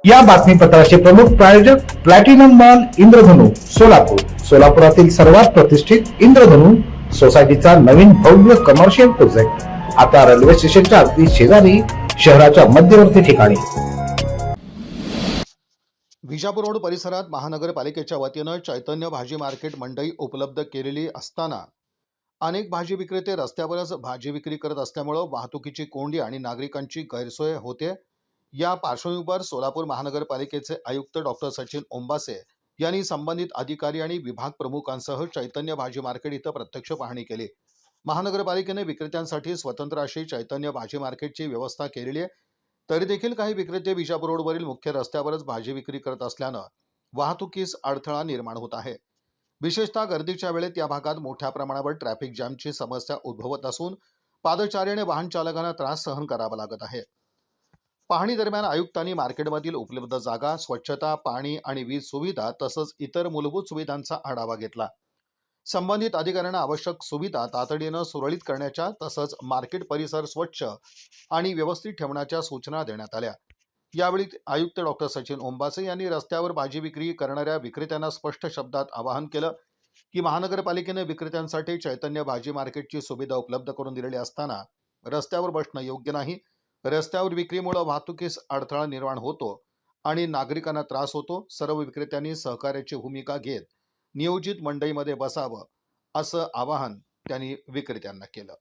या बातमीपत्राचे प्रमुख प्रायोजक प्लॅटिनम मॉल इंद्रधनु सोलापूर। सोलापुरातील सर्वात प्रतिष्ठित इंद्रधनु सोसायटीचा नवीन भव्य कमर्शियल प्रोजेक्ट आता रेल्वे स्टेशनच्या अगदी शेजारी शहराच्या मध्यवर्ती ठिकाणी। विजापूर रोड परिसरात महानगरपालिकेच्या वतीनं चैतन्य भाजी मार्केट मंडई उपलब्ध केलेली असताना अनेक भाजी विक्रेते रस्त्यावरच भाजी विक्री करत असल्यामुळे वाहतुकीची कोंडी आणि नागरिकांची गैरसोय होते। या पार्श्वभूमीवर सोलापूर महानगरपालिकेचे आयुक्त डॉक्टर सचिन ओंबासे यांनी संबंधित अधिकारी आणि विभाग प्रमुखांसह चैतन्य भाजी मार्केट इथं प्रत्यक्ष पाहणी केली। महानगरपालिकेने विक्रेत्यांसाठी स्वतंत्र अशी चैतन्य भाजी मार्केटची व्यवस्था केलेली आहे, तरी देखील काही विक्रेते विजापूर रोडवरील मुख्य रस्त्यावरच भाजी विक्री करत असल्यानं वाहतुकीस अडथळा निर्माण होत आहे। विशेषतः गर्दीच्या वेळेत या भागात मोठ्या प्रमाणावर ट्रॅफिक जॅमची समस्या उद्भवत असून पादचारी आणि वाहन चालकांना त्रास सहन करावा लागत आहे। पाहणी दरम्यान आयुक्तांनी मार्केटमधील उपलब्ध जागा, स्वच्छता, पाणी आणि वीज सुविधा तसंच इतर मूलभूत सुविधांचा आढावा घेतला। संबंधित अधिकाऱ्यांना आवश्यक सुविधा तातडीनं सुरळीत करण्याच्या तसंच मार्केट परिसर स्वच्छ आणि व्यवस्थित ठेवण्याच्या सूचना देण्यात आल्या। यावेळी आयुक्त डॉक्टर सचिन ओंबासे यांनी रस्त्यावर भाजी विक्री करणाऱ्या विक्रेत्यांना स्पष्ट शब्दात आवाहन केलं की महानगरपालिकेने विक्रेत्यांसाठी चैतन्य भाजी मार्केटची सुविधा उपलब्ध करून दिलेली असताना रस्त्यावर बसणं योग्य नाही। रस्त्यावर विक्रीमुळे वाहतुकीस अडथळा निर्माण होतो आणि नागरिकांना त्रास होतो। सर्व विक्रेत्यांनी सहकार्याची भूमिका घेत नियोजित मंडईमध्ये बसावं असं आवाहन त्यांनी विक्रेत्यांना केलं।